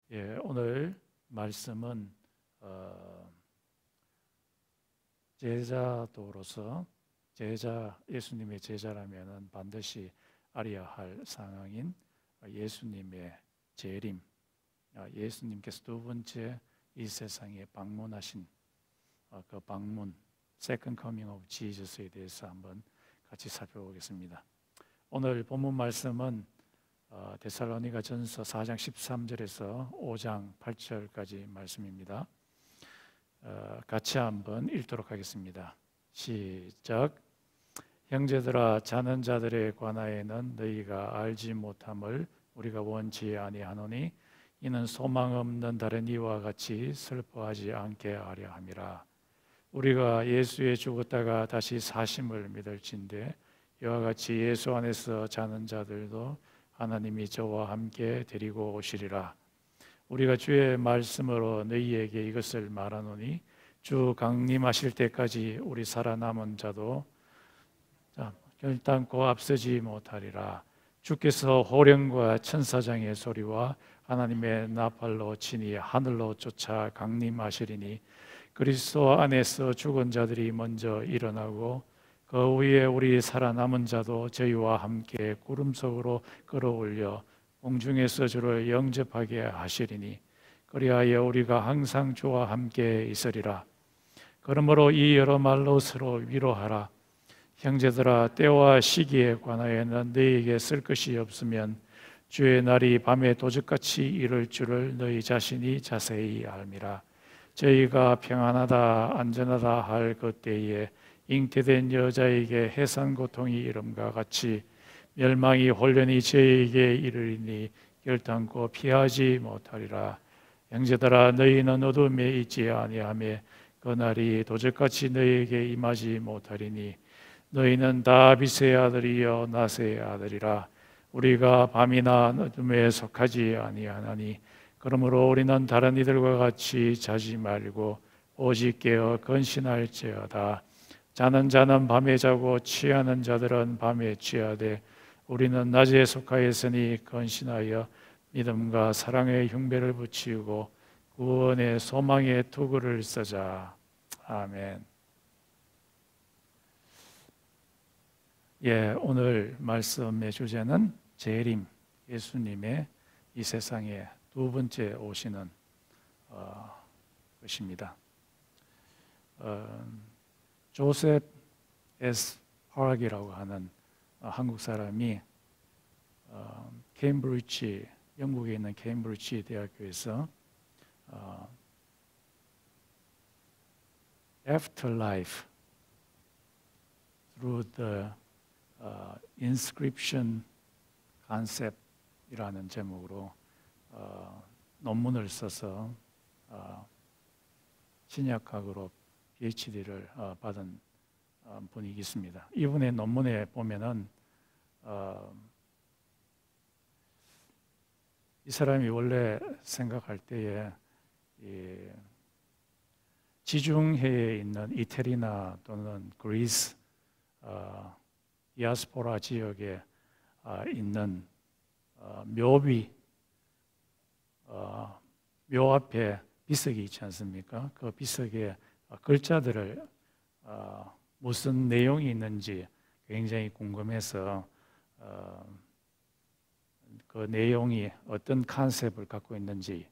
오늘 말씀은 제자도로서 예수님의 제자라면 반드시 알아야 할 상황인 예수님의 재림, 예수님께서 두 번째 이 세상에 방문하신 그 방문, Second Coming of Jesus에 대해서 한번 같이 살펴보겠습니다. 오늘 본문 말씀은 데살로니가 전서 4장 13절에서 5장 8절까지 말씀입니다. 같이 한번 읽도록 하겠습니다. 시작. 형제들아, 자는 자들에 관하여는 너희가 알지 못함을 우리가 원치 아니하노니 이는 소망 없는 다른 이와 같이 슬퍼하지 않게 하려 함이라. 우리가 예수에 죽었다가 다시 사심을 믿을진대 이와 같이 예수 안에서 자는 자들도 하나님이 저와 함께 데리고 오시리라. 우리가 주의 말씀으로 너희에게 이것을 말하노니 주 강림하실 때까지 우리 살아남은 자도 결단코 앞서지 못하리라. 주께서 호령과 천사장의 소리와 하나님의 나팔로 치니 하늘로 쫓아 강림하시리니 그리스도 안에서 죽은 자들이 먼저 일어나고 그 후에 우리 살아남은 자도 저희와 함께 구름 속으로 끌어올려 공중에서 주를 영접하게 하시리니 그리하여 우리가 항상 주와 함께 있으리라. 그러므로 이 여러 말로 서로 위로하라. 형제들아, 때와 시기에 관하여는 너희에게 쓸 것이 없으면 주의 날이 밤에 도적같이 이를 줄을 너희 자신이 자세히 알미라. 저희가 평안하다 안전하다 할 그때에 잉태된 여자에게 해산 고통이 이름과 같이 멸망이 홀련히 저희에게 이르리니 결단코 피하지 못하리라. 형제들아, 너희는 어둠에 있지 아니하며 그 날이 도적같이 너희에게 임하지 못하리니 너희는 다 빛의 아들이여 낮의 아들이라. 우리가 밤이나 어둠에 속하지 아니하나니 그러므로 우리는 다른 이들과 같이 자지 말고 오직 깨어 건신할지어다. 자는 자는 밤에 자고 취하는 자들은 밤에 취하되 우리는 낮에 속하였으니 건신하여 믿음과 사랑의 흉배를 붙이고 구원의 소망의 투구를 쓰자. 아멘. 오늘 말씀의 주제는 재림, 예수님의 이 세상에 두 번째 오시는 것입니다. 조셉 S. 파락이라고 하는 한국 사람이 케임브리지, 영국에 있는 케임브리지 대학교에서 Afterlife through the inscription concept이라는 제목으로 논문을 써서 신약학으로 PhD를 받은 분이 있습니다. 이분의 논문에 보면은 이 사람이 원래 생각할 때에 지중해에 있는 이태리나 또는 그리스 디아스포라 지역에 있는 묘비, 묘 앞에 비석이 있지 않습니까? 그 비석에 글자들을 무슨 내용이 있는지 굉장히 궁금해서 그 내용이 어떤 컨셉을 갖고 있는지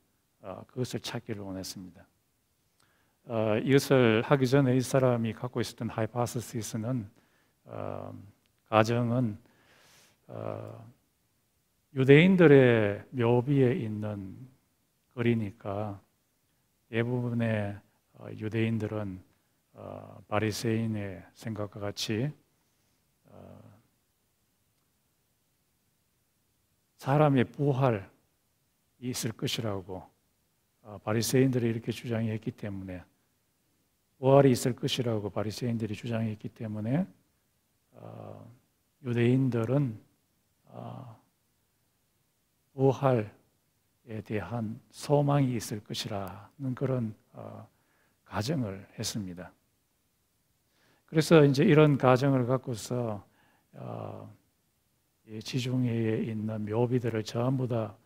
그것을 찾기를 원했습니다. 이것을 하기 전에 이 사람이 갖고 있었던 하이포테시스는 가정은 유대인들의 묘비에 있는 글이니까 대부분의 유대인들은 바리새인의 생각과 같이 사람의 부활이 있을 것이라고 바리새인들이 이렇게 주장했기 때문에 부활이 있을 것이라고 바리새인들이 주장했기 때문에 유대인들은 부활에 대한 소망이 있을 것이라는 그런 가정을 했습니다. 그래서 이제 이런 가정을 갖고서 지중해에 있는 묘비들을 전부 다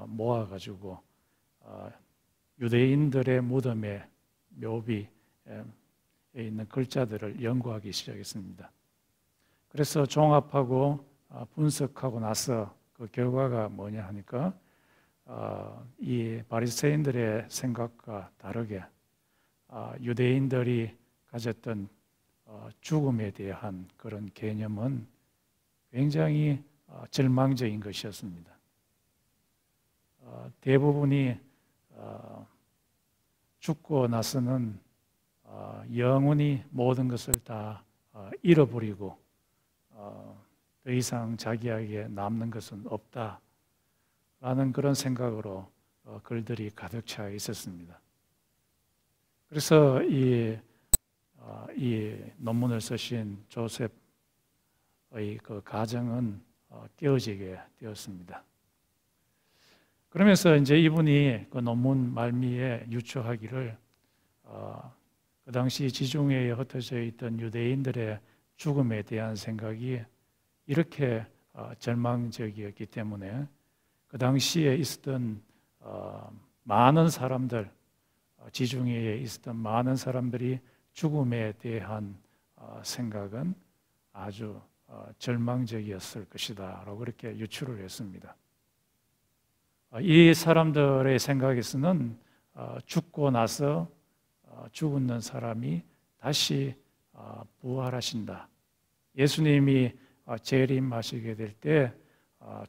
모아가지고 유대인들의 무덤의 묘비에 있는 글자들을 연구하기 시작했습니다. 그래서 종합하고 분석하고 나서 그 결과가 뭐냐 하니까 이 바리새인들의 생각과 다르게 유대인들이 가졌던 죽음에 대한 그런 개념은 굉장히 절망적인 것이었습니다. 대부분이 죽고 나서는 영원히 모든 것을 다 잃어버리고 더 이상 자기에게 남는 것은 없다라는 그런 생각으로 글들이 가득 차 있었습니다. 그래서 이 논문을 쓰신 조셉의 그 가정은 깨어지게 되었습니다. 그러면서 이제 이분이 그 논문 말미에 유추하기를 그 당시 지중해에 흩어져 있던 유대인들의 죽음에 대한 생각이 이렇게 절망적이었기 때문에 그 당시에 있었던 많은 사람들, 지중해에 있었던 많은 사람들이 죽음에 대한 생각은 아주 절망적이었을 것이다 라고 그렇게 유추를 했습니다. 이 사람들의 생각에서는 죽고 나서 죽는 사람이 다시 부활하신다. 예수님이 재림하시게 될 때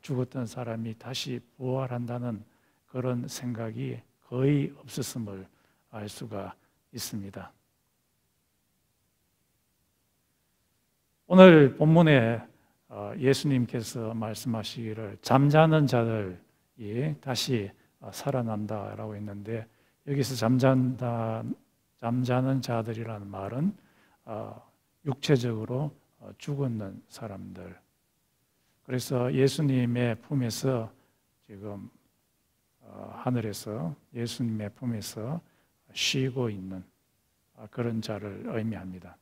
죽었던 사람이 다시 부활한다는 그런 생각이 거의 없었음을 알 수가 있습니다. 오늘 본문에 예수님께서 말씀하시기를 잠자는 자들이 다시 살아난다라고 했는데 여기서 잠자는 자들이라는 말은 육체적으로 죽었는 사람들. 그래서 예수님의 품에서 지금 하늘에서 예수님의 품에서 쉬고 있는 그런 자를 의미합니다.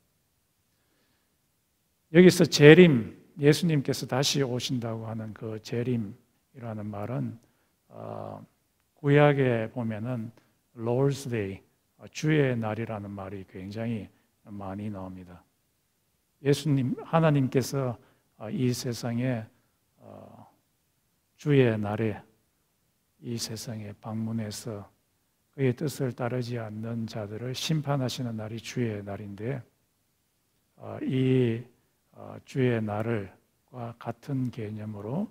여기서 재림, 예수님께서 다시 오신다고 하는 그 재림이라는 말은 구약에 보면은 Lord's Day, 주의 날이라는 말이 굉장히 많이 나옵니다. 하나님께서 이 세상에 주의 날에 이 세상에 방문해서 그의 뜻을 따르지 않는 자들을 심판하시는 날이 주의 날인데 이 주의 날과 같은 개념으로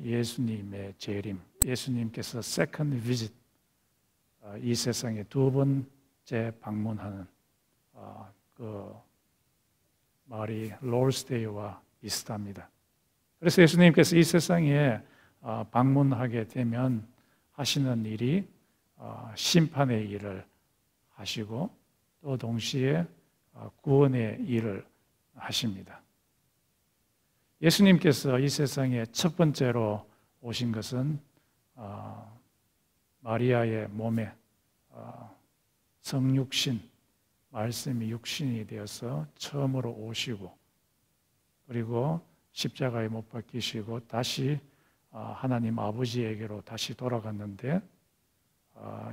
예수님의 재림, 예수님께서 second visit, 이 세상에 두 번째 방문하는 그 말이 Lord's Day와 비슷합니다. 그래서 예수님께서 이 세상에 방문하게 되면 하시는 일이 심판의 일을 하시고 또 동시에 구원의 일을 하십니다. 예수님께서 이 세상에 첫 번째로 오신 것은 마리아의 몸에 성육신, 말씀이 육신이 되어서 처음으로 오시고 그리고 십자가에 못 박히시고 다시 하나님 아버지에게로 다시 돌아갔는데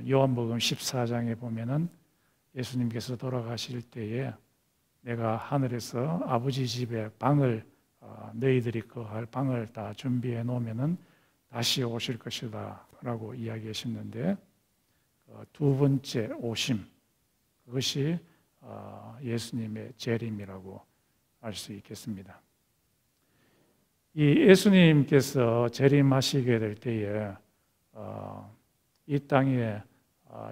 요한복음 14장에 보면은 예수님께서 돌아가실 때에 내가 하늘에서 아버지 집에 방을 너희들이 거할 방을 다 준비해 놓으면은 다시 오실 것이다 라고 이야기하셨는데 두 번째 오심, 그것이 예수님의 재림이라고 알 수 있겠습니다. 이 예수님께서 재림하시게 될 때에 이 땅에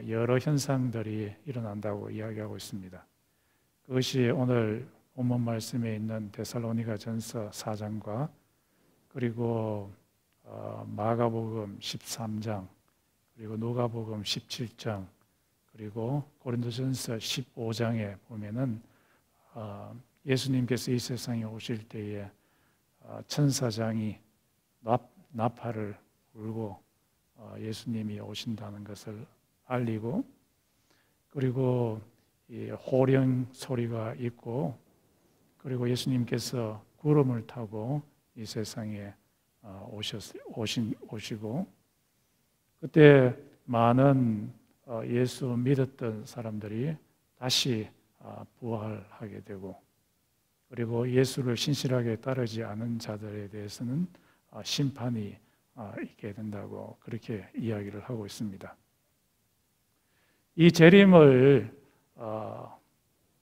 여러 현상들이 일어난다고 이야기하고 있습니다. 그것이 오늘 본문 말씀에 있는 데살로니가전서 4장과 그리고 마가복음 13장 그리고 누가복음 17장 그리고 고린도전서 15장에 보면은 예수님께서 이 세상에 오실 때에 천사장이 나팔을 불고 예수님이 오신다는 것을 알리고 그리고 이 호령 소리가 있고 그리고 예수님께서 구름을 타고 이 세상에 오시고 그때 많은 예수 믿었던 사람들이 다시 부활하게 되고, 그리고 예수를 신실하게 따르지 않은 자들에 대해서는 심판이 있게 된다고 그렇게 이야기를 하고 있습니다. 이 재림을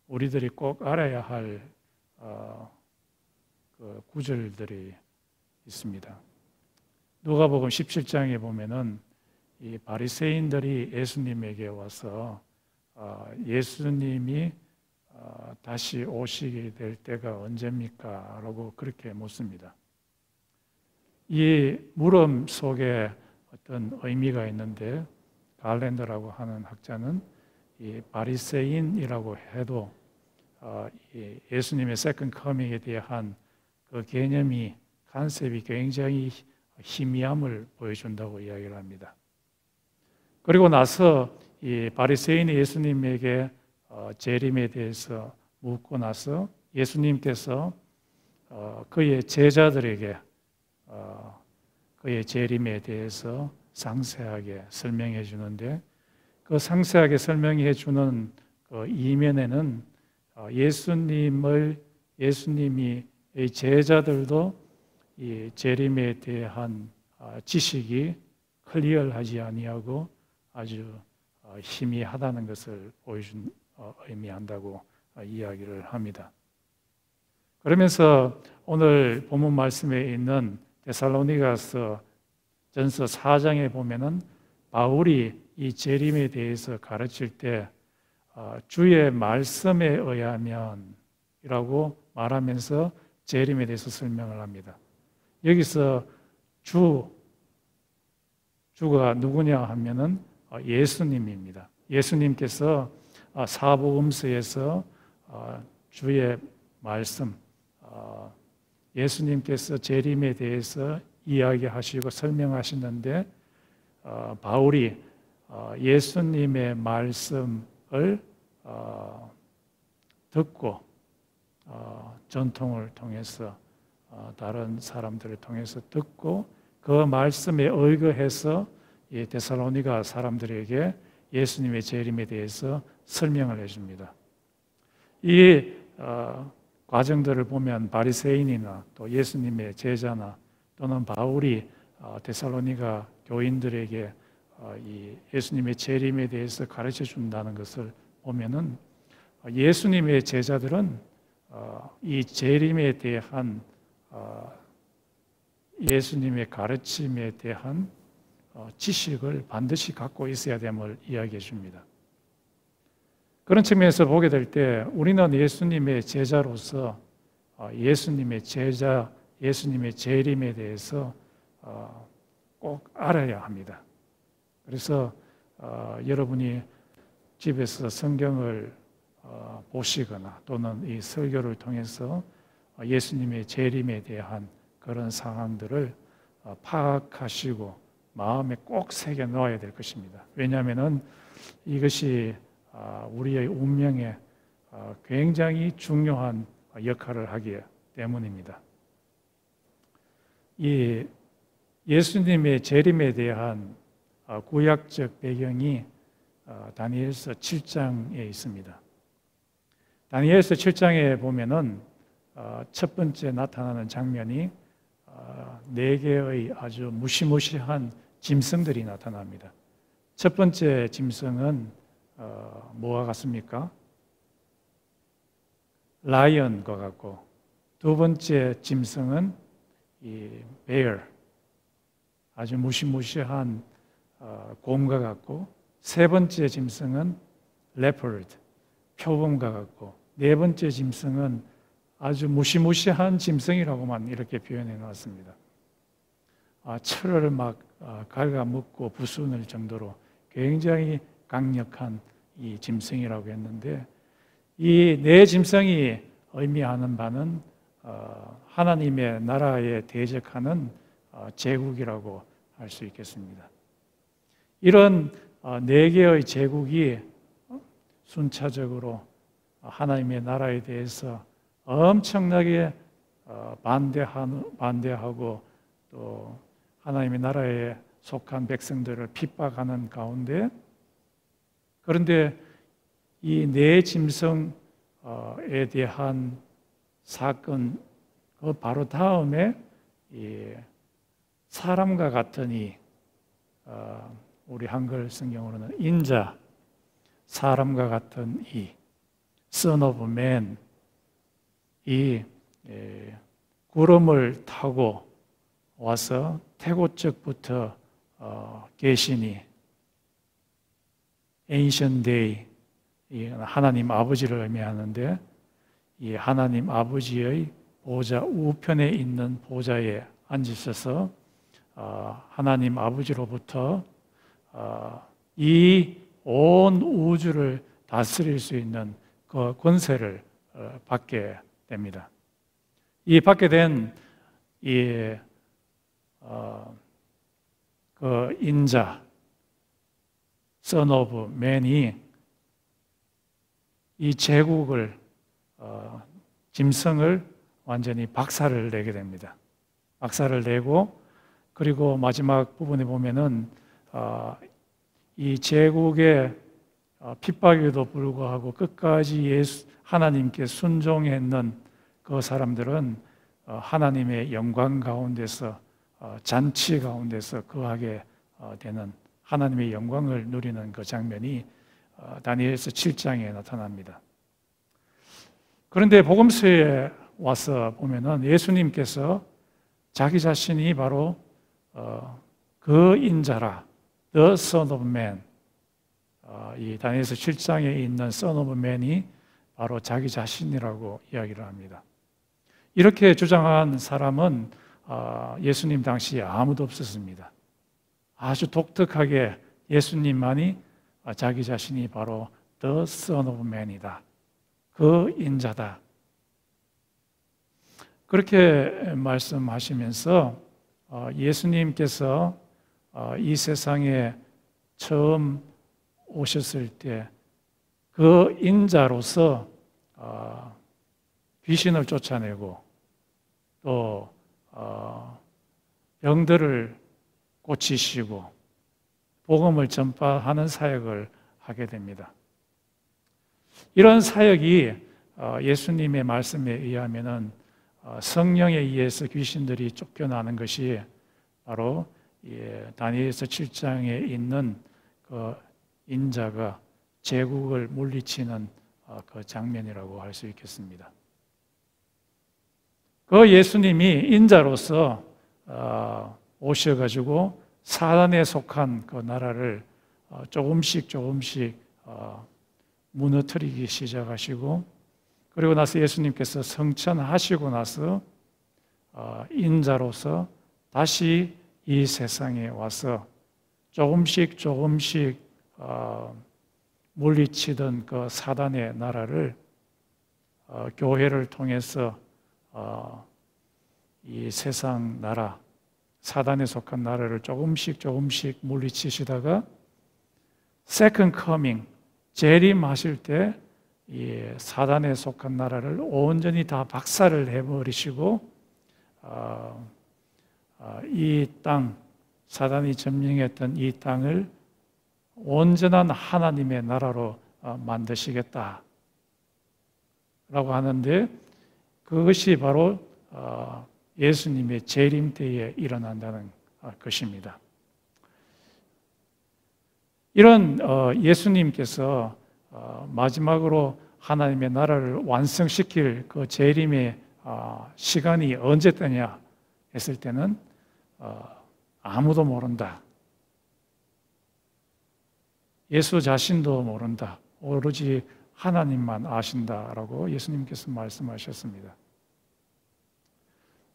우리들이 꼭 알아야 할 그 구절들이 있습니다. 누가복음 17장에 보면은 이 바리새인들이 예수님에게 와서 예수님이 다시 오시게 될 때가 언제입니까? 라고 그렇게 묻습니다. 이 물음 속에 어떤 의미가 있는데, 갈렌더라고 하는 학자는 이 바리새인이라고 해도 예수님의 세컨 커밍에 대한 그 개념이, 컨셉이 굉장히 희미함을 보여준다고 이야기를 합니다. 그리고 나서 이 바리새인이 예수님에게 재림에 대해서 묻고 나서 예수님께서 그의 제자들에게 그의 재림에 대해서 상세하게 설명해 주는데, 그 상세하게 설명해 주는 그 이면에는 예수님이 이 제자들도 이 재림에 대한 지식이 클리어하지 아니하고 아주 희미하다는 것을 의미한다고 이야기를 합니다. 그러면서 오늘 본문 말씀에 있는 데살로니가서 전서 4장에 보면은 바울이 이 재림에 대해서 가르칠 때 주의 말씀에 의하면이라고 말하면서 재림에 대해서 설명을 합니다. 여기서 주가 누구냐 하면은 예수님입니다. 예수님께서 사복음서에서 주의 말씀, 예수님께서 재림에 대해서 이야기하시고 설명하시는데, 바울이 예수님의 말씀을 듣고 전통을 통해서 다른 사람들을 통해서 듣고 그 말씀에 의거해서 이 데살로니가 사람들에게 예수님의 재림에 대해서 설명을 해줍니다. 이 과정들을 보면 바리새인이나 또 예수님의 제자나 또는 바울이 데살로니가 교인들에게 이 예수님의 재림에 대해서 가르쳐 준다는 것을 보면은 예수님의 제자들은 이 재림에 대한 예수님의 가르침에 대한 지식을 반드시 갖고 있어야 됨을 이야기해 줍니다. 그런 측면에서 보게 될 때 우리는 예수님의 제자로서 예수님의 재림에 대해서 꼭 알아야 합니다. 그래서 여러분이 집에서 성경을 보시거나 또는 이 설교를 통해서 예수님의 재림에 대한 그런 상황들을 파악하시고 마음에 꼭 새겨 넣어야 될 것입니다. 왜냐하면 이것이 우리의 운명에 굉장히 중요한 역할을 하기 때문입니다. 이 예수님의 재림에 대한 구약적 배경이 다니엘서 7장에 있습니다. 다니엘서 7장에 보면은 첫 번째 나타나는 장면이 네 개의 아주 무시무시한 짐승들이 나타납니다. 첫 번째 짐승은 뭐와 같습니까? 라이언과 같고, 두 번째 짐승은 이 bear, 아주 무시무시한 곰과 같고, 세 번째 짐승은 leopard, 표범과 같고, 네 번째 짐승은 아주 무시무시한 짐승이라고만 이렇게 표현해 놨습니다. 철을 막 갉아먹고 부수는 정도로 굉장히 강력한 이 짐승이라고 했는데, 이 네 짐승이 의미하는 바는 하나님의 나라에 대적하는 제국이라고 할 수 있겠습니다. 이런 네 개의 제국이 순차적으로 하나님의 나라에 대해서 엄청나게 반대하고 또 하나님의 나라에 속한 백성들을 핍박하는 가운데, 그런데 이 네 짐승에 대한 사건 그 바로 다음에 이 사람과 같으니, 우리 한글 성경으로는 인자, 사람과 같은 이 Son of Man, 이 구름을 타고 와서 태고적부터 계시니, Ancient Day, 하나님 아버지를 의미하는데, 이 하나님 아버지의 보좌 우편에 있는 보좌에 앉으셔서 하나님 아버지로부터 이 온 우주를 다스릴 수 있는 그 권세를 받게 됩니다. 이 받게 된 그 인자, Son of Man이 이 제국을, 짐승을 완전히 박살을 내게 됩니다. 박살을 내고, 그리고 마지막 부분에 보면은 이 제국의 핍박에도 불구하고 끝까지 하나님께 순종했는 그 사람들은 하나님의 영광 가운데서, 잔치 가운데서 거하게 되는, 하나님의 영광을 누리는 그 장면이 다니엘서 7장에 나타납니다. 그런데 복음서에 와서 보면은 예수님께서 자기 자신이 바로 그 인자라, The Son of Man, 이 다니엘서 7장에 있는 Son of Man이 바로 자기 자신이라고 이야기를 합니다. 이렇게 주장한 사람은 예수님 당시에 아무도 없었습니다. 아주 독특하게 예수님만이 자기 자신이 바로 The Son of Man이다, 그 인자다, 그렇게 말씀하시면서 예수님께서 이 세상에 처음 오셨을 때 그 인자로서 귀신을 쫓아내고 또 병들을 고치시고 복음을 전파하는 사역을 하게 됩니다. 이런 사역이 예수님의 말씀에 의하면은 성령에 의해서 귀신들이 쫓겨나는 것이 바로 다니엘서 7장에 있는 그 인자가 제국을 물리치는 그 장면이라고 할 수 있겠습니다. 그 예수님이 인자로서 오셔가지고 사단에 속한 그 나라를 조금씩 무너뜨리기 시작하시고, 그리고 나서 예수님께서 성천하시고 나서 인자로서 다시 이 세상에 와서 조금씩 물리치던 그 사단의 나라를 교회를 통해서 이 세상 나라, 사단에 속한 나라를 조금씩 물리치시다가 Second Coming, 재림하실 때 이 사단에 속한 나라를 온전히 다 박살을 해버리시고 이 땅, 사단이 점령했던 이 땅을 온전한 하나님의 나라로 만드시겠다 라고 하는데, 그것이 바로 예수님의 재림 때에 일어난다는 것입니다. 이런 예수님께서 마지막으로 하나님의 나라를 완성시킬 그 재림의 시간이 언제 때냐 했을 때는 아무도 모른다. 예수 자신도 모른다. 오로지 하나님만 아신다라고 예수님께서 말씀하셨습니다.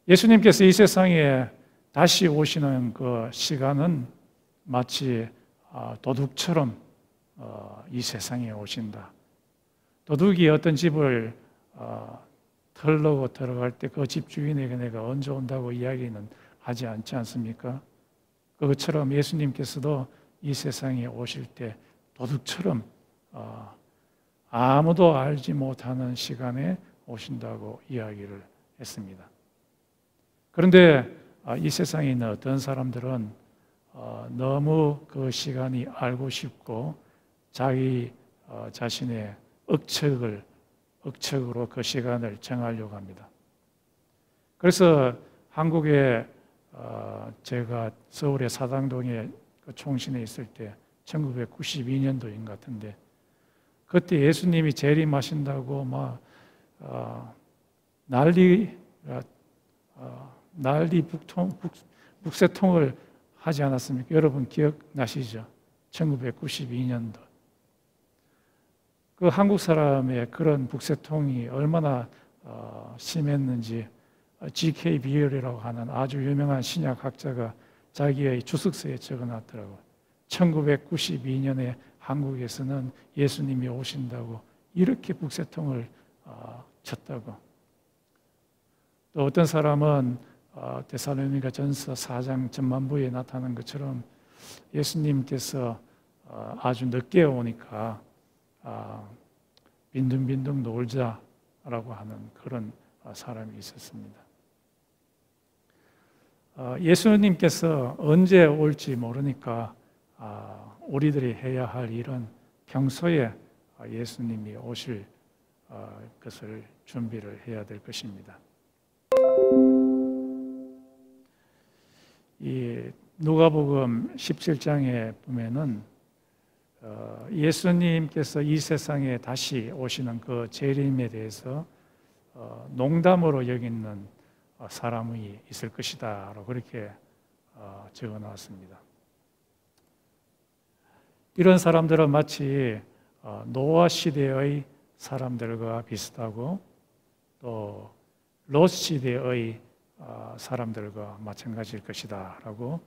예수님께서 이 세상에 다시 오시는 그 시간은 마치 도둑처럼 이 세상에 오신다. 도둑이 어떤 집을 털려고 들어갈 때 그 집 주인에게 내가 언제 온다고 이야기는 하지 않지 않습니까? 그것처럼 예수님께서도 이 세상에 오실 때 도둑처럼 아무도 알지 못하는 시간에 오신다고 이야기를 했습니다. 그런데 이 세상에 있는 어떤 사람들은 너무 그 시간이 알고 싶고 자기 자신의 억측으로 그 시간을 정하려고 합니다. 그래서 한국에 제가 서울의 사당동에 그 총신에 있을 때 1992년도인 것 같은데 그때 예수님이 재림하신다고 막 난리 북새통을 하지 않았습니까? 여러분 기억나시죠? 1992년도. 그 한국 사람의 그런 북새통이 얼마나 심했는지 G.K. 비열이라고 하는 아주 유명한 신약학자가 자기의 주석서에 적어놨더라고요. 1992년에 한국에서는 예수님이 오신다고 이렇게 북새통을 쳤다고. 또 어떤 사람은 데살로니가 전서 4장 전반부에 나타난 것처럼 예수님께서 아주 늦게 오니까 빈둥빈둥 놀자라고 하는 그런 사람이 있었습니다. 예수님께서 언제 올지 모르니까 우리들이 해야 할 일은 평소에 예수님이 오실 것을 준비를 해야 될 것입니다. 이 누가복음 17장에 보면은 예수님께서 이 세상에 다시 오시는 그 재림에 대해서 농담으로 여기는 사람이 있을 것이다 라고 그렇게 적어 놓았습니다. 이런 사람들은 마치 노아 시대의 사람들과 비슷하고 또 롯 시대의 사람들과 마찬가지일 것이다 라고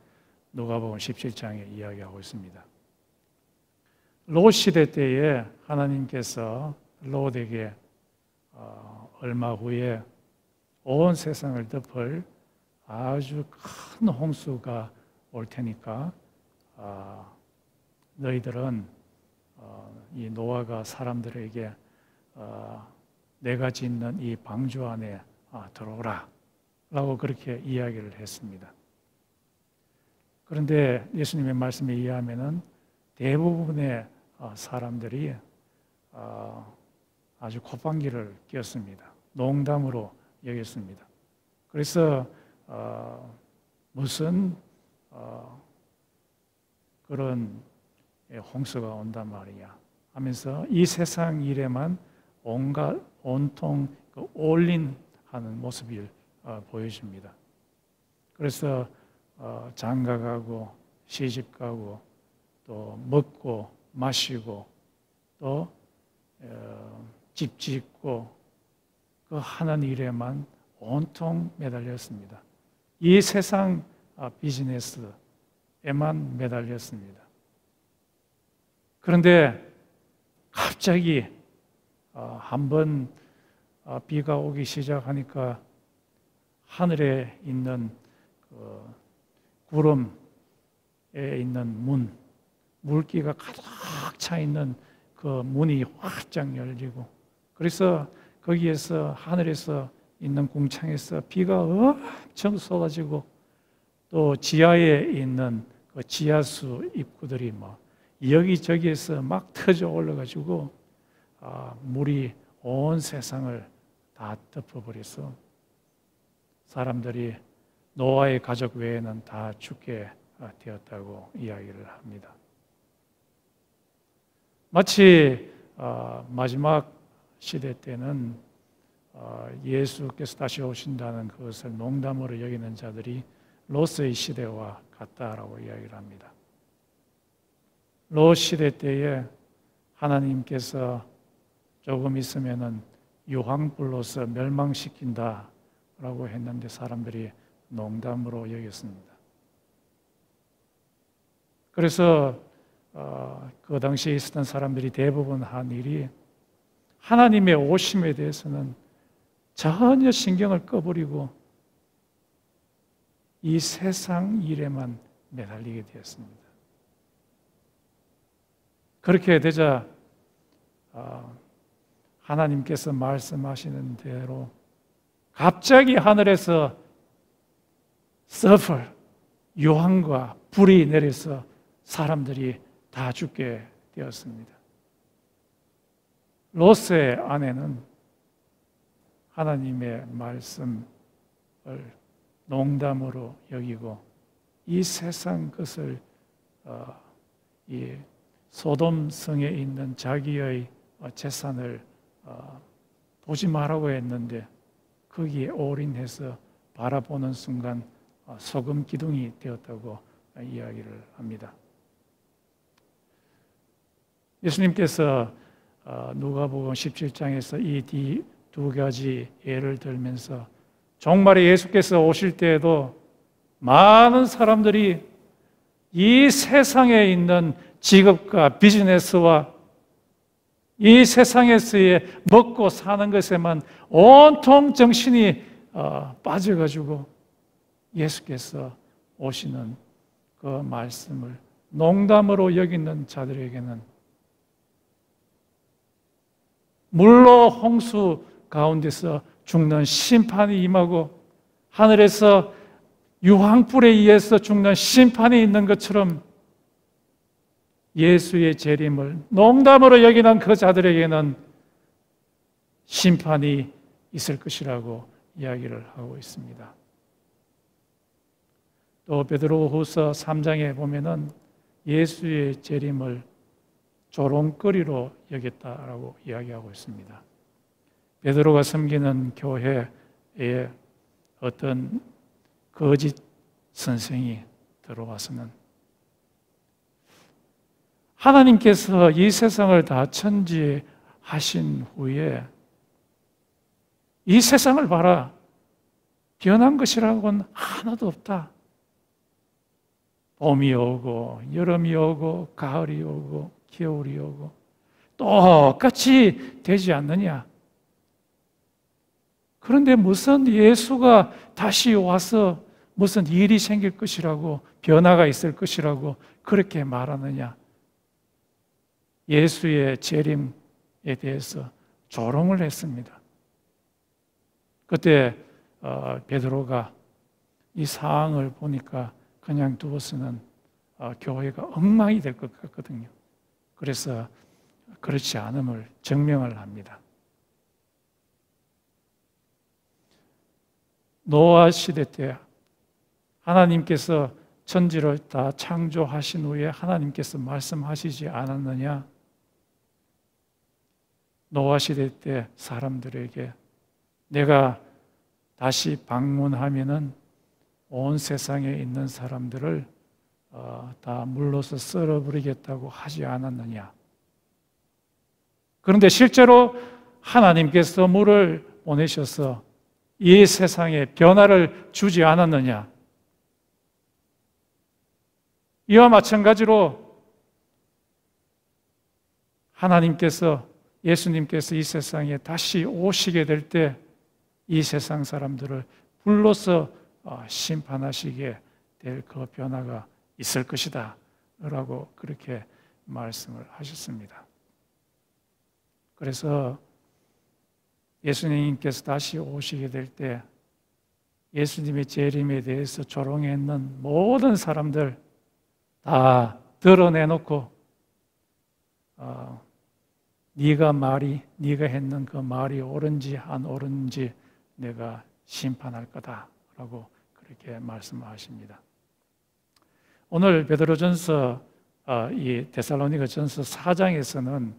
누가복음 17장에 이야기하고 있습니다. 롯 시대 때에 하나님께서 롯에게 얼마 후에 온 세상을 덮을 아주 큰 홍수가 올 테니까 너희들은 이 노아가 사람들에게 내가 짓는 이 방주 안에 들어오라 라고 그렇게 이야기를 했습니다. 그런데 예수님의 말씀에 의하면 대부분의 사람들이 아주 콧방귀를 뀌었습니다. 농담으로 여겼습니다. 그래서 무슨 그런 홍수가 온단 말이야 하면서 이 세상 일에만 온통 올인하는 모습을 보여줍니다. 그래서 장가가고 시집가고 또 먹고 마시고 또 집 짓고 그 하는 일에만 온통 매달렸습니다. 이 세상 비즈니스에만 매달렸습니다. 그런데 갑자기 한번 비가 오기 시작하니까 하늘에 있는 그 구름에 있는 물기가 가득 차 있는 그 문이 활짝 열리고 그래서 거기에서 하늘에서 있는 궁창에서 비가 엄청 쏟아지고 또 지하에 있는 그 지하수 입구들이 막 여기저기에서 막 터져 올라가지고 물이 온 세상을 다 덮어버려서 사람들이 노아의 가족 외에는 다 죽게 되었다고 이야기를 합니다. 마치 마지막 시대 때는 예수께서 다시 오신다는 그것을 농담으로 여기는 자들이 롯의 시대와 같다라고 이야기를 합니다. 롯 시대 때에 하나님께서 조금 있으면은 유황불로서 멸망시킨다라고 했는데 사람들이 농담으로 여겼습니다. 그래서 그 당시에 있었던 사람들이 대부분 한 일이 하나님의 오심에 대해서는 전혀 신경을 꺼버리고 이 세상 일에만 매달리게 되었습니다. 그렇게 되자 하나님께서 말씀하시는 대로 갑자기 하늘에서 sulfur, 유황과 불이 내려서 사람들이 다 죽게 되었습니다. 롯의 아내는 하나님의 말씀을 농담으로 여기고 이 세상 것을 이 소돔 성에 있는 자기의 재산을 보지 말라고 했는데 거기에 올인해서 바라보는 순간 소금 기둥이 되었다고 이야기를 합니다. 예수님께서 누가복음 17장에서 이 두 가지 예를 들면서 정말 예수께서 오실 때에도 많은 사람들이 이 세상에 있는 직업과 비즈니스와 이 세상에서의 먹고 사는 것에만 온통 정신이 빠져가지고 예수께서 오시는 그 말씀을 농담으로 여기는 자들에게는 물로 홍수 가운데서 죽는 심판이 임하고 하늘에서 유황불에 의해서 죽는 심판이 있는 것처럼 예수의 재림을 농담으로 여기는 그 자들에게는 심판이 있을 것이라고 이야기를 하고 있습니다. 또 베드로후서 3장에 보면은 예수의 재림을 조롱거리로 여겼다라고 이야기하고 있습니다. 베드로가 섬기는 교회에 어떤 거짓 선생이 들어와서는 하나님께서 이 세상을 다 천지하신 후에 이 세상을 봐라, 변한 것이라고는 하나도 없다. 봄이 오고 여름이 오고 가을이 오고 겨울이 오고 똑같이 되지 않느냐. 그런데 무슨 예수가 다시 와서 무슨 일이 생길 것이라고, 변화가 있을 것이라고 그렇게 말하느냐. 예수의 재림에 대해서 조롱을 했습니다. 그때 베드로가 이 상황을 보니까 그냥 두어서는 교회가 엉망이 될 것 같거든요. 그래서 그렇지 않음을 증명을 합니다. 노아 시대 때 하나님께서 천지를 다 창조하신 후에 하나님께서 말씀하시지 않았느냐? 노아 시대 때 사람들에게 내가 다시 방문하면은 온 세상에 있는 사람들을 다 물러서 썰어버리겠다고 하지 않았느냐? 그런데 실제로 하나님께서 물을 보내셔서 이 세상에 변화를 주지 않았느냐? 이와 마찬가지로 하나님께서, 예수님께서 이 세상에 다시 오시게 될 때 이 세상 사람들을 불러서 심판하시게 될 그 변화가 있을 것이다 라고 그렇게 말씀을 하셨습니다. 그래서 예수님께서 다시 오시게 될 때 예수님의 재림에 대해서 조롱했는 모든 사람들 다 드러내놓고 네가 했는 그 말이 옳은지 안 옳은지 내가 심판할 거다라고 그렇게 말씀하십니다. 오늘 베드로전서 이 데살로니가전서 4장에서는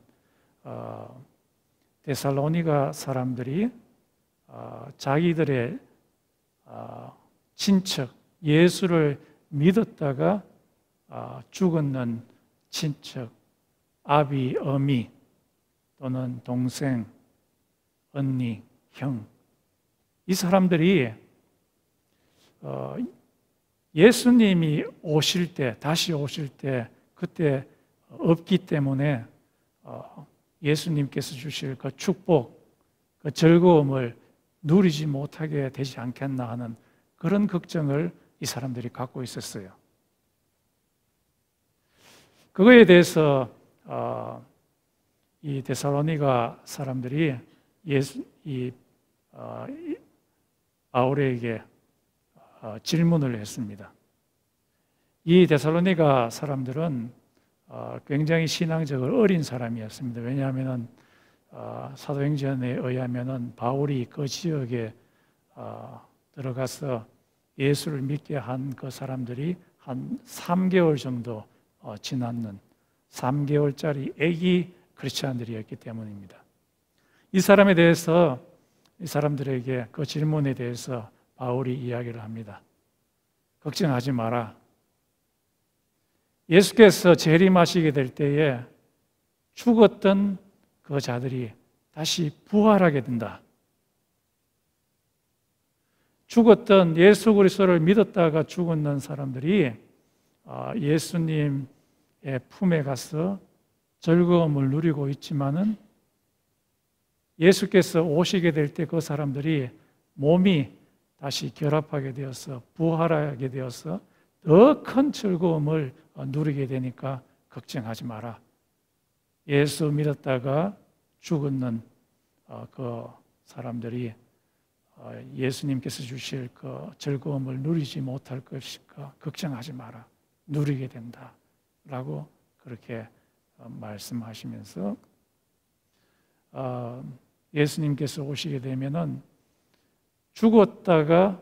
데살로니가 사람들이 자기들의 친척, 예수를 믿었다가 죽었는 친척, 아비, 어미 또는 동생, 언니, 형, 이 사람들이 예수님이 오실 때, 다시 오실 때 그때 없기 때문에 예수님께서 주실 그 축복, 그 즐거움을 누리지 못하게 되지 않겠나 하는 그런 걱정을 이 사람들이 갖고 있었어요. 그거에 대해서 이 데살로니가 사람들이 바울에게 질문을 했습니다. 이 데살로니가 사람들은 굉장히 신앙적으로 어린 사람이었습니다. 왜냐하면 사도행전에 의하면 바울이 그 지역에 들어가서 예수를 믿게 한 그 사람들이 한 3개월 정도 지났는 3개월짜리 아기 크리스찬들이었기 때문입니다. 이 사람에 대해서 이 사람들에게 그 질문에 대해서 바울이 이야기를 합니다. 걱정하지 마라. 예수께서 재림하시게 될 때에 죽었던 그 자들이 다시 부활하게 된다. 죽었던 예수 그리스도를 믿었다가 죽었는 사람들이 예수님의 품에 가서 즐거움을 누리고 있지만은 예수께서 오시게 될 때 그 사람들이 몸이 다시 결합하게 되어서 부활하게 되어서 더 큰 즐거움을 누리게 되니까 걱정하지 마라. 예수 믿었다가 죽었는 그 사람들이 예수님께서 주실 그 즐거움을 누리지 못할 것일까 걱정하지 마라. 누리게 된다. 라고 그렇게 말씀하시면서 예수님께서 오시게 되면은 죽었다가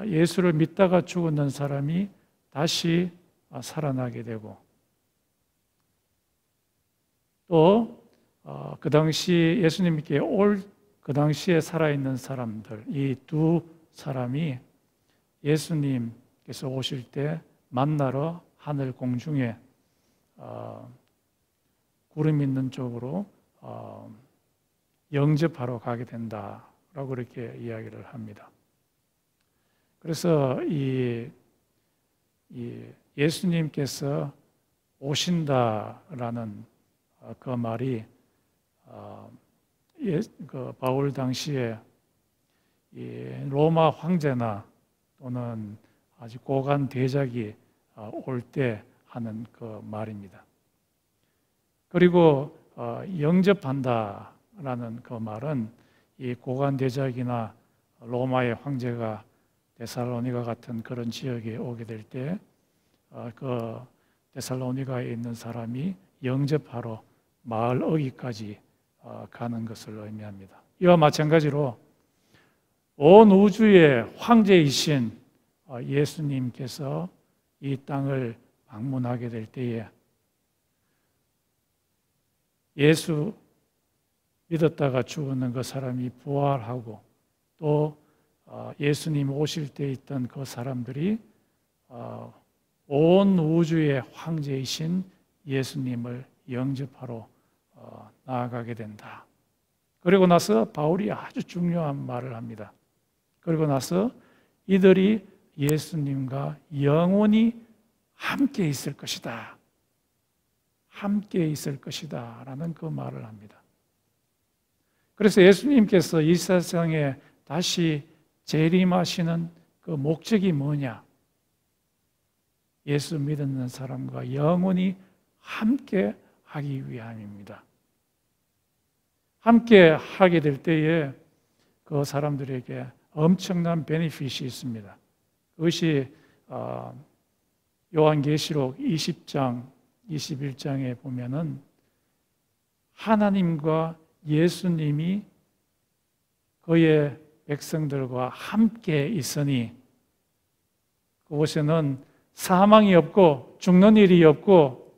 예수를 믿다가 죽었는 사람이 다시 살아나게 되고 또 그 당시 예수님께 그 당시에 살아있는 사람들 이 두 사람이 예수님께서 오실 때 만나러 하늘 공중에 구름 있는 쪽으로 영접하러 가게 된다라고 그렇게 이야기를 합니다. 그래서 이 예수님께서 오신다라는 그 말이 그 바울 당시에 이 로마 황제나 또는 아주 고관 대작이 올 때 하는 그 말입니다. 그리고 영접한다라는 그 말은 이 고관 대작이나 로마의 황제가 데살로니가 같은 그런 지역에 오게 될 때 그 데살로니가에 있는 사람이 영접하러 마을 어귀까지 가는 것을 의미합니다. 이와 마찬가지로 온 우주의 황제이신 예수님께서 이 땅을 방문하게 될 때에 예수 믿었다가 죽었는 그 사람이 부활하고 또 예수님 오실 때 있던 그 사람들이 온 우주의 황제이신 예수님을 영접하러 나아가게 된다. 그리고 나서 바울이 아주 중요한 말을 합니다. 그리고 나서 이들이 예수님과 영원히 함께 있을 것이다. 함께 있을 것이다. 라는 그 말을 합니다. 그래서 예수님께서 이 세상에 다시 재림하시는 그 목적이 뭐냐? 예수 믿는 사람과 영원히 함께 하기 위함입니다. 함께 하게 될 때에 그 사람들에게 엄청난 베네핏이 있습니다. 그것이 요한계시록 20장, 21장에 보면은 하나님과 예수님이 그의 백성들과 함께 있으니 그곳에는 사망이 없고 죽는 일이 없고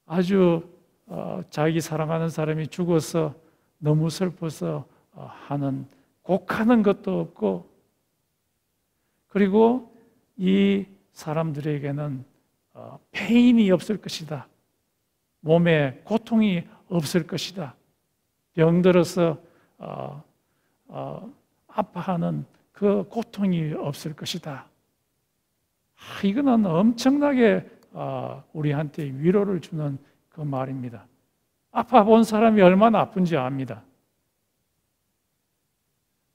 아주 자기 사랑하는 사람이 죽어서 너무 슬퍼서 하는 곡하는 것도 없고 그리고 이 사람들에게는 페인이 없을 것이다. 몸에 고통이 없을 것이다. 병들어서 아파하는 그 고통이 없을 것이다. 이거는 엄청나게 우리한테 위로를 주는 그 말입니다. 아파 본 사람이 얼마나 아픈지 압니다.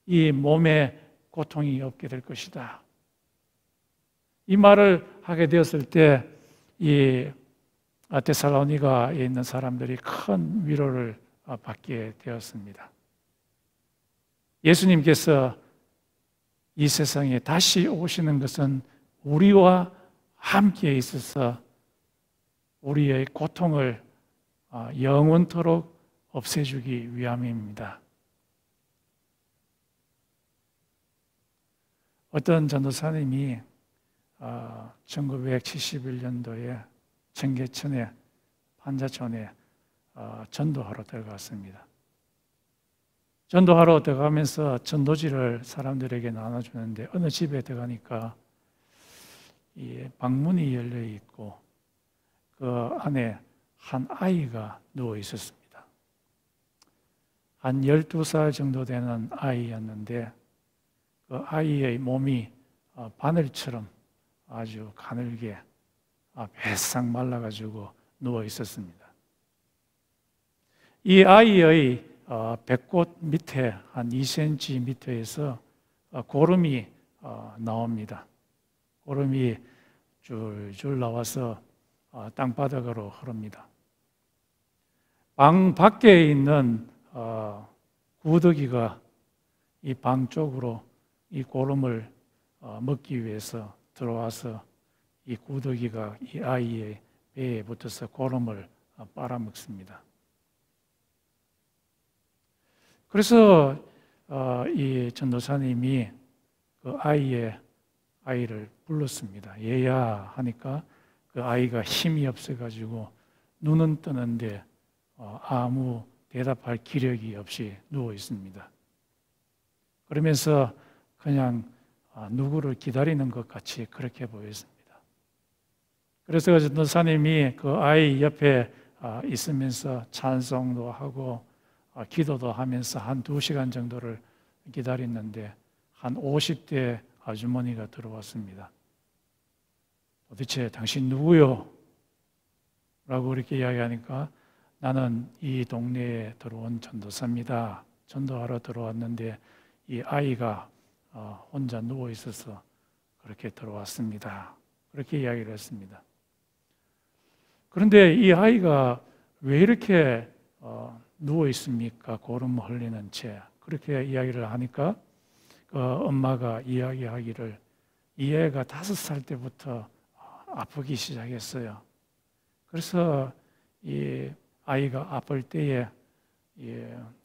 이 몸에 고통이 없게 될 것이다. 이 말을 하게 되었을 때 이 데살로니가에 있는 사람들이 큰 위로를 받게 되었습니다. 예수님께서 이 세상에 다시 오시는 것은 우리와 함께 있어서 우리의 고통을 영원토록 없애주기 위함입니다. 어떤 전도사님이 1971년도에 청계천에 판자촌에 전도하러 들어갔습니다. 전도하러 들어가면서 전도지를 사람들에게 나눠주는데 어느 집에 들어가니까 이 방문이 열려 있고 그 안에 한 아이가 누워 있었습니다. 한 12살 정도 되는 아이였는데 그 아이의 몸이 바늘처럼 아주 가늘게 배싹 말라가지고 누워 있었습니다. 이 아이의 배꼽 밑에 한 2cm 밑에에서 고름이 나옵니다. 고름이 줄줄 나와서 땅바닥으로 흐릅니다. 방 밖에 있는 구더기가 이 방 쪽으로 이 고름을 먹기 위해서 들어와서 이 구더기가 이 아이의 배에 붙어서 고름을 빨아먹습니다. 그래서 이 전도사님이 그 아이를 불렀습니다. 얘야 하니까 그 아이가 힘이 없어가지고 눈은 뜨는데 아무 대답할 기력이 없이 누워 있습니다. 그러면서 그냥 누구를 기다리는 것 같이 그렇게 보였습니다. 그래서 전도사님이 그 아이 옆에 있으면서 찬송도 하고 기도도 하면서 한 2시간 정도를 기다렸는데 한 50대 아주머니가 들어왔습니다. 도대체 당신 누구요? 라고 이렇게 이야기하니까 나는 이 동네에 들어온 전도사입니다. 전도하러 들어왔는데 이 아이가 혼자 누워 있어서 그렇게 들어왔습니다. 그렇게 이야기를 했습니다. 그런데 이 아이가 왜 이렇게 누워 있습니까? 고름 흘리는 채. 그렇게 이야기를 하니까 엄마가 이야기하기를 이 애가 5살 때부터 아프기 시작했어요. 그래서 이 아이가 아플 때에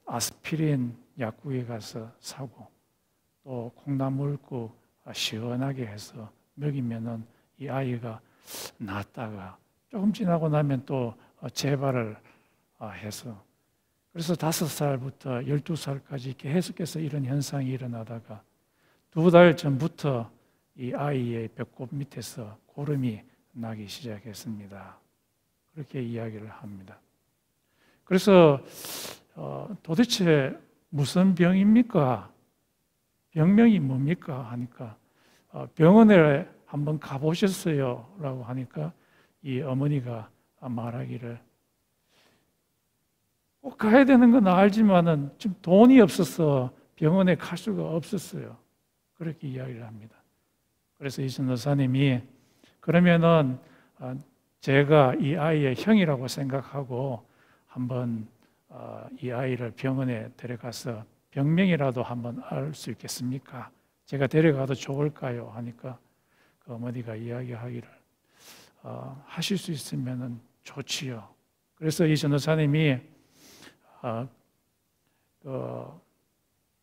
아스피린 약국에 가서 사고 또 콩나물국 시원하게 해서 먹이면은 이 아이가 낫다가 조금 지나고 나면 또 재발을 해서 그래서 5살부터 12살까지 이렇게 계속해서 이런 현상이 일어나다가 2달 전부터 이 아이의 배꼽 밑에서 고름이 나기 시작했습니다. 그렇게 이야기를 합니다. 그래서 도대체 무슨 병입니까? 병명이 뭡니까? 하니까 병원에 한번 가보셨어요? 라고 하니까 이 어머니가 말하기를 꼭 가야 되는 건 알지만은 지금 돈이 없어서 병원에 갈 수가 없었어요. 그렇게 이야기를 합니다. 그래서 이 전도사님이 그러면은 제가 이 아이의 형이라고 생각하고 한번 이 아이를 병원에 데려가서 병명이라도 한번 알 수 있겠습니까? 제가 데려가도 좋을까요? 하니까 그 어머니가 이야기하기를 하실 수 있으면 좋지요. 그래서 이 전도사님이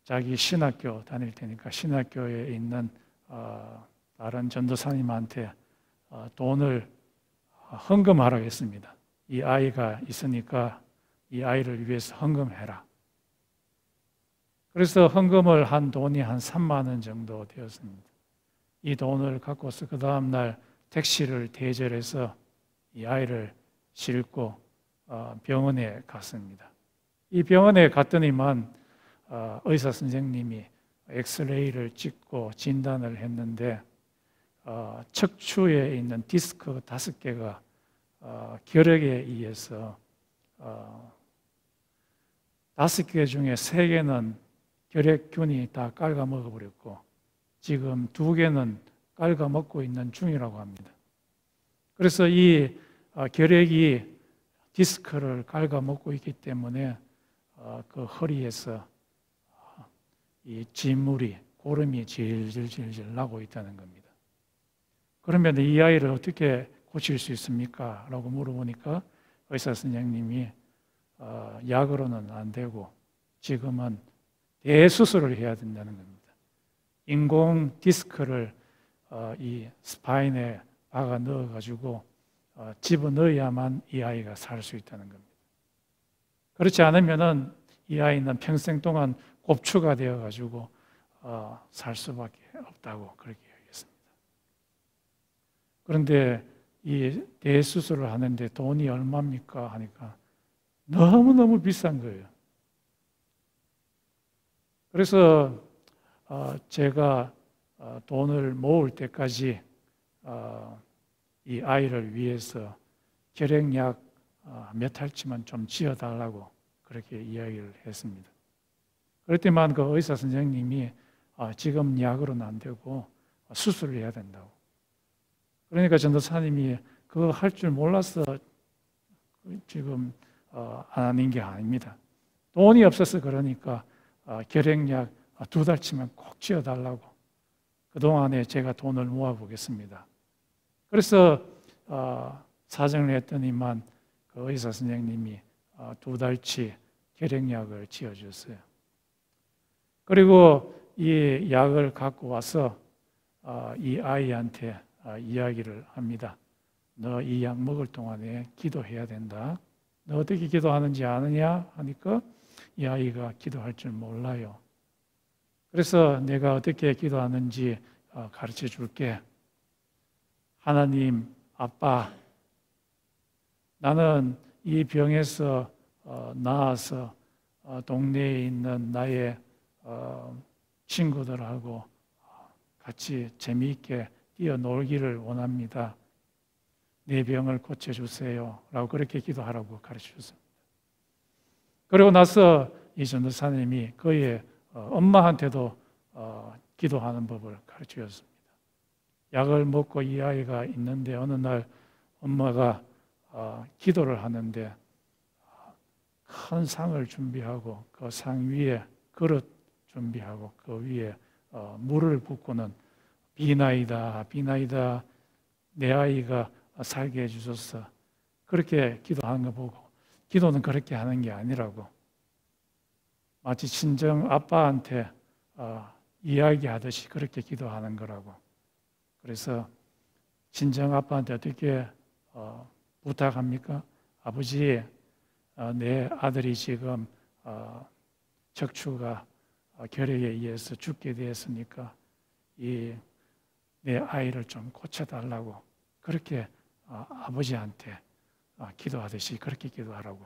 자기 신학교 다닐 테니까 신학교에 있는 다른 전도사님한테 돈을 헌금하라고 했습니다. 이 아이가 있으니까 이 아이를 위해서 헌금해라. 그래서 헌금을 한 돈이 한 3만 원 정도 되었습니다. 이 돈을 갖고서 그 다음날 택시를 대절해서 이 아이를 싣고 병원에 갔습니다. 이 병원에 갔더니만 의사 선생님이 엑스레이를 찍고 진단을 했는데 척추에 있는 디스크 5개가 결핵에 의해서 5개 중에 3개는 결핵균이 다 깔아먹어 버렸고 지금 2개는 깔아먹고 있는 중이라고 합니다. 그래서 이 결핵이 디스크를 깔아먹고 있기 때문에 그 허리에서 이 진물이 고름이 질질질질 나고 있다는 겁니다. 그러면 이 아이를 어떻게 고칠 수 있습니까? 라고 물어보니까 의사 선생님이 약으로는 안 되고 지금은 대수술을 해야 된다는 겁니다. 인공 디스크를 이 스파인에 박아 넣어가지고 집어넣어야만 이 아이가 살 수 있다는 겁니다. 그렇지 않으면은 이 아이는 평생 동안 곱추가 되어가지고 살 수밖에 없다고 그렇게 이야기했습니다. 그런데 이 대수술을 하는데 돈이 얼마입니까? 하니까 너무너무 비싼 거예요. 그래서 제가 돈을 모을 때까지 이 아이를 위해서 결핵약 몇 알치만 좀 지어달라고 그렇게 이야기를 했습니다. 그랬더니만 그 의사 선생님이 지금 약으로는 안 되고 수술을 해야 된다고. 그러니까 전도사님이 그거 할 줄 몰라서 지금 안 하는 게 아닙니다. 돈이 없어서 그러니까 결핵약 2달치만 꼭 지어달라고 그동안에 제가 돈을 모아보겠습니다. 그래서 사정을 했더니만 그 의사 선생님이 2달치 결핵약을 지어줬어요. 그리고 이 약을 갖고 와서 이 아이한테 이야기를 합니다. 너 이 약 먹을 동안에 기도해야 된다. 너 어떻게 기도하는지 아느냐? 하니까 이 아이가 기도할 줄 몰라요. 그래서 내가 어떻게 기도하는지 가르쳐 줄게. 하나님, 아빠, 나는 이 병에서 나아서 동네에 있는 나의 친구들하고 같이 재미있게 뛰어놀기를 원합니다. 내 병을 고쳐주세요. 라고 그렇게 기도하라고 가르쳐 줬습니다. 그리고 나서 이 전도사님이 그의 엄마한테도 기도하는 법을 가르쳐 줬습니다. 약을 먹고 이 아이가 있는데 어느 날 엄마가 기도를 하는데 큰 상을 준비하고 그 상 위에 그릇 준비하고 그 위에 물을 붓고는 비나이다 비나이다 내 아이가 살게 해주소서 그렇게 기도하는 거 보고 기도는 그렇게 하는 게 아니라고 마치 친정 아빠한테 이야기하듯이 그렇게 기도하는 거라고. 그래서 친정 아빠한테 어떻게 부탁합니까? 아버지, 내 아들이 지금 척추가 결핵에 의해서 죽게 되었으니까 내 아이를 좀 고쳐달라고 그렇게 아버지한테 기도하듯이 그렇게 기도하라고.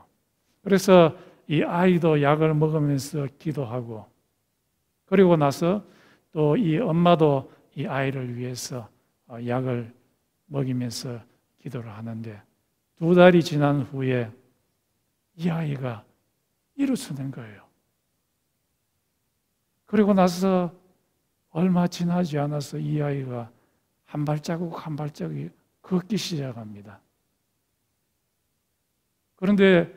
그래서 이 아이도 약을 먹으면서 기도하고 그리고 나서 또 이 엄마도 이 아이를 위해서 약을 먹이면서 기도를 하는데 2달이 지난 후에 이 아이가 일어서는 거예요. 그리고 나서 얼마 지나지 않아서 이 아이가 한 발자국 한 발자국이 걷기 시작합니다. 그런데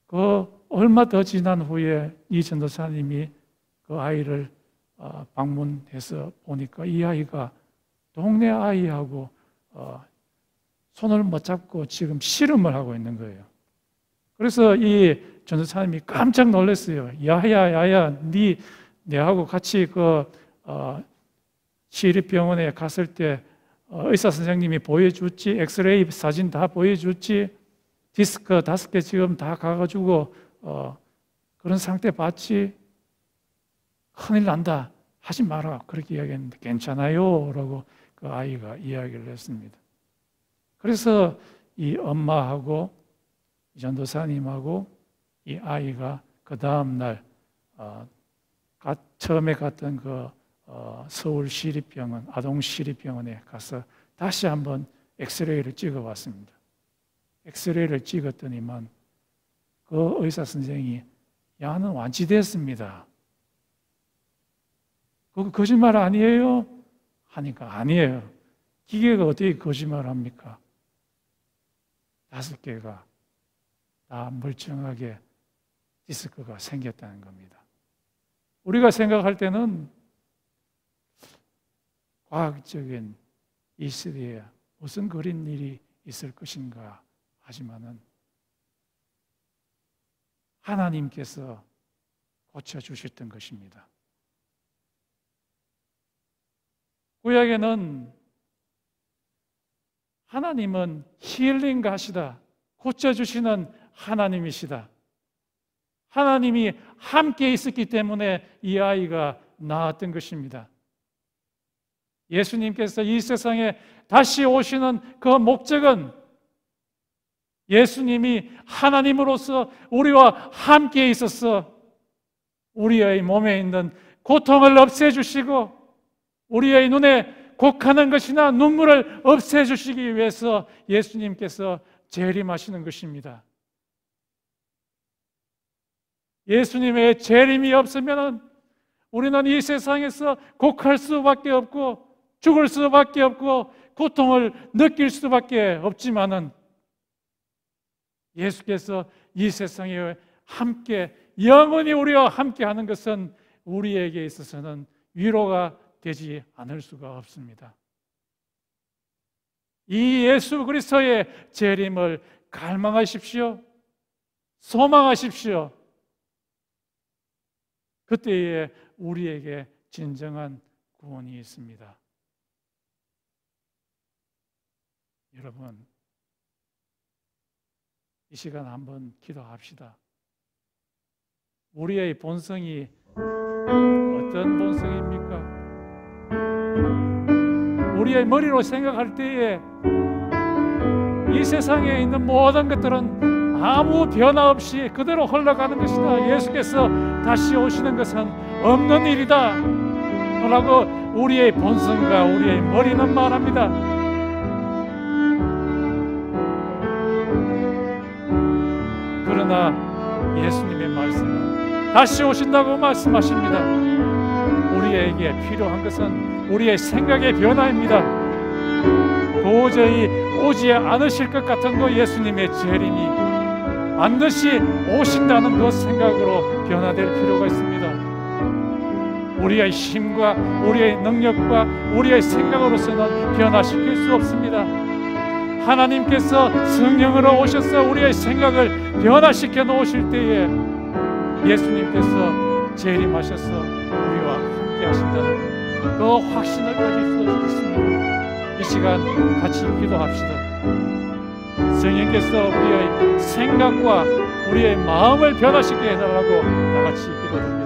그 얼마 더 지난 후에 이 전도사님이 그 아이를 방문해서 보니까 이 아이가 동네 아이하고 손을 못 잡고 지금 씨름을 하고 있는 거예요. 그래서 이 전도사님이 깜짝 놀랐어요. 야야, 내하고 같이 그 시립병원에 갔을 때 의사 선생님이 보여줬지, 엑스레이 사진 다 보여줬지, 디스크 5개 지금 다 가가지고 그런 상태 봤지? 큰일 난다. 하지 마라. 그렇게 이야기했는데 괜찮아요. 라고 그 아이가 이야기를 했습니다. 그래서 이 엄마하고 이 전도사님하고 이 아이가 그 다음날 처음에 갔던 그 서울 시립병원, 아동 시립병원에 가서 다시 한번 엑스레이를 찍어봤습니다. 엑스레이를 찍었더니만 그 의사 선생이 야는 완치됐습니다. 그거 거짓말 아니에요? 하니까 아니에요. 기계가 어떻게 거짓말을 합니까? 5개가 다 멀쩡하게 디스크가 생겼다는 겁니다. 우리가 생각할 때는 과학적인 이 시대에 무슨 그런 일이 있을 것인가 하지만은 하나님께서 고쳐주셨던 것입니다. 구약에는 하나님은 힐링가시다, 고쳐주시는 하나님이시다. 하나님이 함께 있었기 때문에 이 아이가 나았던 것입니다. 예수님께서 이 세상에 다시 오시는 그 목적은 예수님이 하나님으로서 우리와 함께 있어서 우리의 몸에 있는 고통을 없애주시고 우리의 눈에 곡하는 것이나 눈물을 없애주시기 위해서 예수님께서 재림하시는 것입니다. 예수님의 재림이 없으면 우리는 이 세상에서 곡할 수밖에 없고 죽을 수밖에 없고 고통을 느낄 수밖에 없지만은 예수께서 이 세상에 함께 영원히 우리와 함께 하는 것은 우리에게 있어서는 위로가 되지 않을 수가 없습니다. 이 예수 그리스도의 재림을 갈망하십시오. 소망하십시오. 그때에 우리에게 진정한 구원이 있습니다. 여러분, 이 시간 한번 기도합시다. 우리의 본성이 어떤 본성입니까? 우리의 머리로 생각할 때에 이 세상에 있는 모든 것들은 아무 변화 없이 그대로 흘러가는 것이다. 예수께서 다시 오시는 것은 없는 일이다 라고 우리의 본성과 우리의 머리는 말합니다. 그러나 예수님의 말씀은 다시 오신다고 말씀하십니다. 우리에게 필요한 것은 우리의 생각의 변화입니다. 도저히 오지 않으실 것 같은 그 예수님의 재림이 반드시 오신다는 그 생각으로 변화될 필요가 있습니다. 우리의 힘과 우리의 능력과 우리의 생각으로서는 변화시킬 수 없습니다. 하나님께서 성령으로 오셔서 우리의 생각을 변화시켜 놓으실 때에 예수님께서 재림하셔서 우리와 함께 하신다는 그 확신을 가질 수 있습니다. 이 시간 같이 기도합시다. 성령께서 우리의 생각과 우리의 마음을 변화시키게 해달라고 다 같이 기도드리겠습니다.